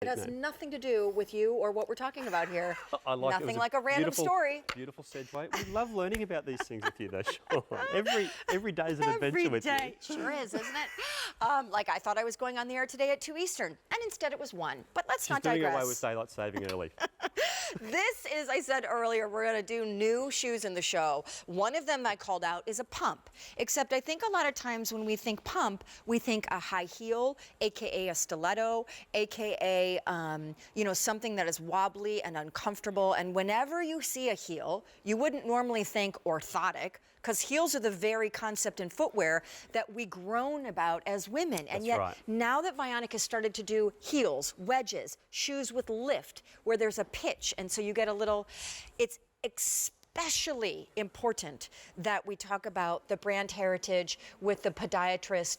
It has nothing to do with you or what we're talking about here. I like it. Nothing like a random story. Beautiful segue. We love learning about these things with you, though, Sean. Every day is an adventure with you. Every day. Sure is, isn't it? Like I thought I was going on the air today at 2 Eastern, and instead it was 1. But let's not digress. She's doing away with daylight saving early. This is, I said earlier, we're going to do new shoes in the show. One of them I called out is a pump, except I think a lot of times when we think pump, we think a high heel, AKA a stiletto, AKA, something that is wobbly and uncomfortable. And whenever you see a heel, you wouldn't normally think orthotic, because heels are the very concept in footwear that we groan about as women. And yet, now that Vionic has started to do heels, wedges, shoes with lift, where there's a pitch, and so you get a little, it's especially important that we talk about the brand heritage with the podiatrist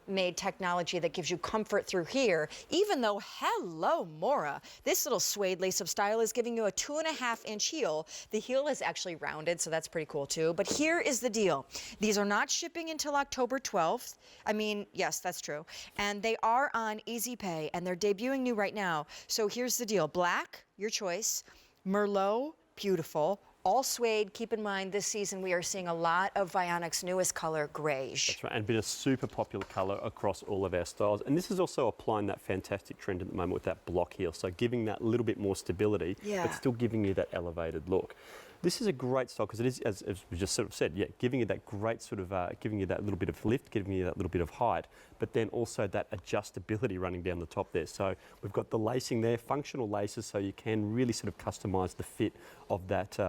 made technology that gives you comfort through here, even though, hello, Maura, this little suede lace-up style is giving you a 2.5-inch heel. The heel is actually rounded, so that's pretty cool too. But here is the deal. These are not shipping until October 12th. I mean, yes, that's true. And they are on Easy Pay, and they're debuting new right now. So here's the deal. Black, your choice. Merlot, beautiful. All suede. Keep in mind, this season we are seeing a lot of Vionic's newest color, greige. That's right, and been a super popular color across all of our styles. And this is also applying that fantastic trend at the moment with that block heel, so giving that little bit more stability, but still giving you that elevated look. This is a great style because it is, as we just sort of said, giving you that great sort of, giving you that little bit of lift, giving you that little bit of height, but then also that adjustability running down the top there. So we've got the lacing there, functional laces, so you can really sort of customize the fit of that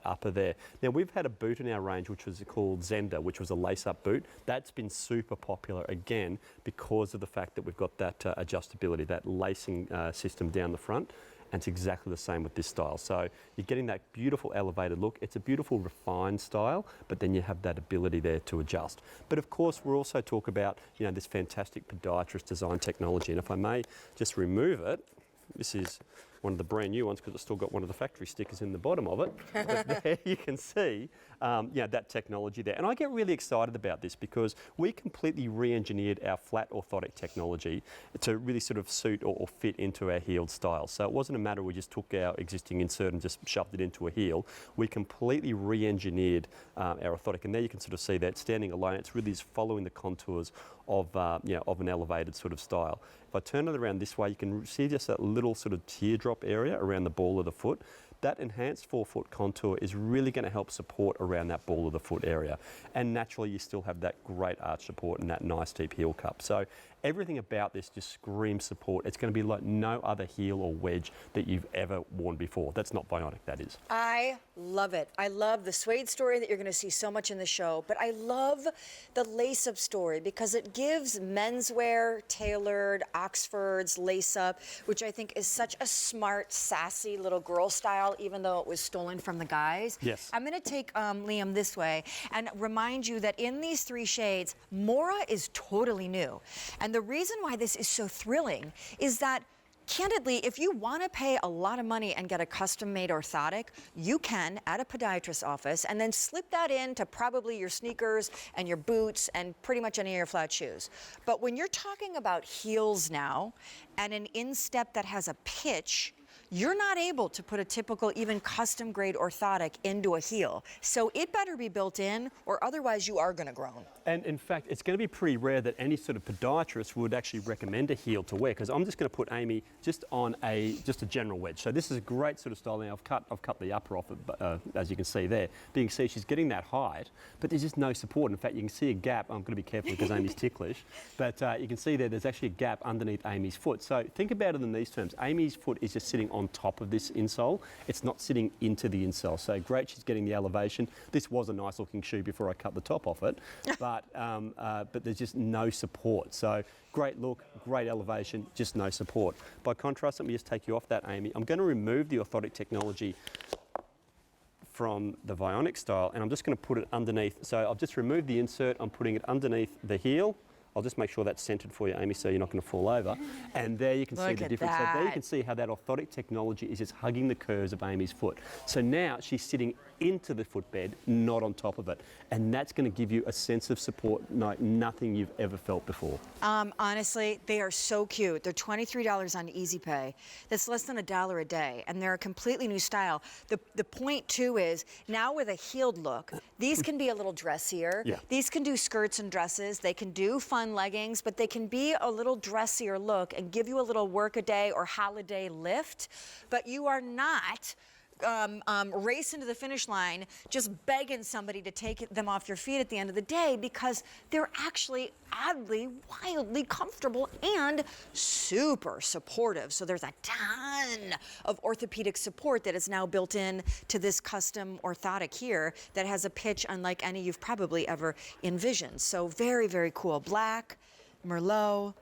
upper there. Now we've had a boot in our range which was called Zender, which was a lace-up boot. That's been super popular again because of the fact that we've got that adjustability, that lacing system down the front. And it's exactly the same with this style. So you're getting that beautiful elevated look. It's a beautiful refined style, but then you have that ability there to adjust. But of course, we're also talk about, this fantastic podiatrist design technology. And if I may just remove it, this is one of the brand new ones because it's still got one of the factory stickers in the bottom of it. But there you can see that technology there. And I get really excited about this because we completely re-engineered our flat orthotic technology to really sort of suit or fit into our heeled style. So it wasn't a matter we just took our existing insert and just shoved it into a heel. We completely re-engineered our orthotic. And there you can sort of see that standing alone, it's really just following the contours of an elevated sort of style. If I turn it around this way, you can see just that little sort of teardrop area around the ball of the foot. That enhanced forefoot contour is really going to help support around that ball of the foot area. And naturally, you still have that great arch support and that nice deep heel cup. So everything about this just screams support. It's going to be like no other heel or wedge that you've ever worn before. That's not Vionic, that is. I love it. I love the suede story that you're going to see so much in the show, but I love the lace-up story because it gives menswear, tailored, Oxfords, lace-up, which I think is such a smart, sassy little girl style, even though it was stolen from the guys. Yes. I'm going to take Liam this way and remind you that in these 3 shades, Maura is totally new. And the reason why this is so thrilling is that, candidly, if you want to pay a lot of money and get a custom-made orthotic, you can at a podiatrist's office and then slip that into probably your sneakers and your boots and pretty much any of your flat shoes. But when you're talking about heels now and an instep that has a pitch, you're not able to put a typical, even custom grade orthotic into a heel. So it better be built in or otherwise you are gonna groan. And in fact, it's gonna be pretty rare that any sort of podiatrist would actually recommend a heel to wear, because I'm just gonna put Amy just on just a general wedge. So this is a great sort of style. Now I've cut the upper off it, as you can see there. But you can see she's getting that height, but there's just no support. In fact, you can see a gap. I'm gonna be careful because Amy's ticklish, but you can see there's actually a gap underneath Amy's foot. So think about it in these terms. Amy's foot is just sitting on top of this insole. It's not sitting into the insole. So great, she's getting the elevation. This was a nice looking shoe before I cut the top off it, but there's just no support. So great look, great elevation, just no support. By contrast, let me just take you off that, Amy. I'm going to remove the orthotic technology from the Vionic style, and I'm just going to put it underneath. So I've just removed the insert. I'm putting it underneath the heel. I'll just make sure that's centered for you, Amy, so you're not going to fall over. And there you can see the difference. So there you can see how that orthotic technology is just hugging the curves of Amy's foot. So now she's sitting into the footbed, not on top of it. And that's going to give you a sense of support like nothing you've ever felt before. Honestly, they are so cute. They're $23 on Easy Pay. That's less than $1 a day, and they're a completely new style. The point too is now with a heeled look, these can be a little dressier. Yeah. These can do skirts and dresses. They can do fun leggings, but they can be a little dressier look and give you a little work-a-day or holiday lift. But you are not racing to the finish line just begging somebody to take them off your feet at the end of the day, because they're actually oddly, wildly comfortable and super supportive. So there's a ton of orthopedic support that is now built in to this custom orthotic here that has a pitch unlike any you've probably ever envisioned. So very, very cool. Black, Merlot.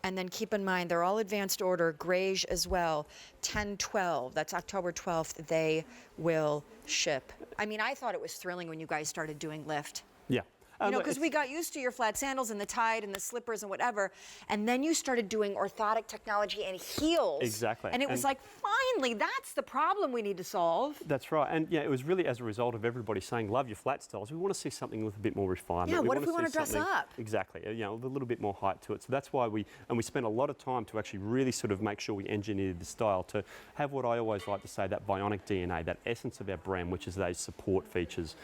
And then keep in mind, they're all advanced order, Grage as well. 10/12, that's October 12th, they will ship. I mean, I thought it was thrilling when you guys started doing lift. Yeah. You know, because we got used to your flat sandals and the Tide and the slippers and whatever, and then you started doing orthotic technology and heels. Exactly. And it was like, finally, that's the problem we need to solve. That's right. And yeah, it was really as a result of everybody saying, love your flat styles. We want to see something with a bit more refinement. Yeah, what if we want to dress up? Exactly. You know, with a little bit more height to it. So that's why we spent a lot of time to actually really sort of make sure we engineered the style to have what I always like to say, that Vionic DNA, that essence of our brand, which is those support features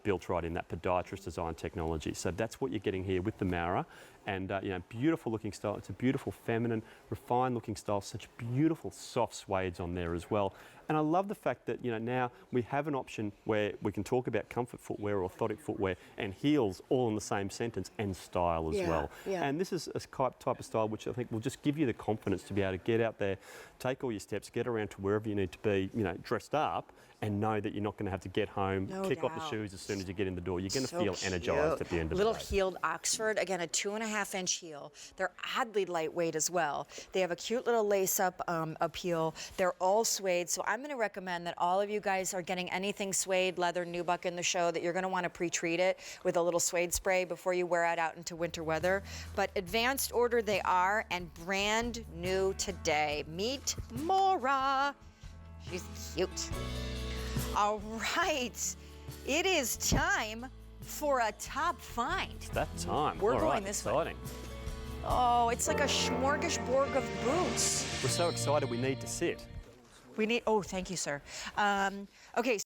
built right in that podiatrist design technology. So that's what you're getting here with the Maura. And you know, beautiful looking style. It's a beautiful, feminine, refined looking style. Such beautiful soft suedes on there as well. And I love the fact that, you know, now we have an option where we can talk about comfort footwear, orthotic footwear, and heels all in the same sentence, and style as well. Yeah. And this is a type of style which I think will just give you the confidence to be able to get out there, take all your steps, get around to wherever you need to be, you know, dressed up, and know that you're not going to have to get home, kick off the shoes as soon as you get in the door. You're going to feel energized at the end of the day. Little heeled Oxford, again, a 2.5-inch heel. They're oddly lightweight as well. They have a cute little lace-up appeal. They're all suede, so I'm going to recommend that all of you guys are getting anything suede, leather, nubuck in the show, that you're going to want to pre-treat it with a little suede spray before you wear it out into winter weather. But advanced order they are, and brand new today. Meet Maura. She's cute. All right, it is time for a top find. It's that time. We're all going right, this exciting. way. Oh, it's like a smorgasbord of boots. We're so excited we need to sit. We need, oh, thank you, sir. Okay.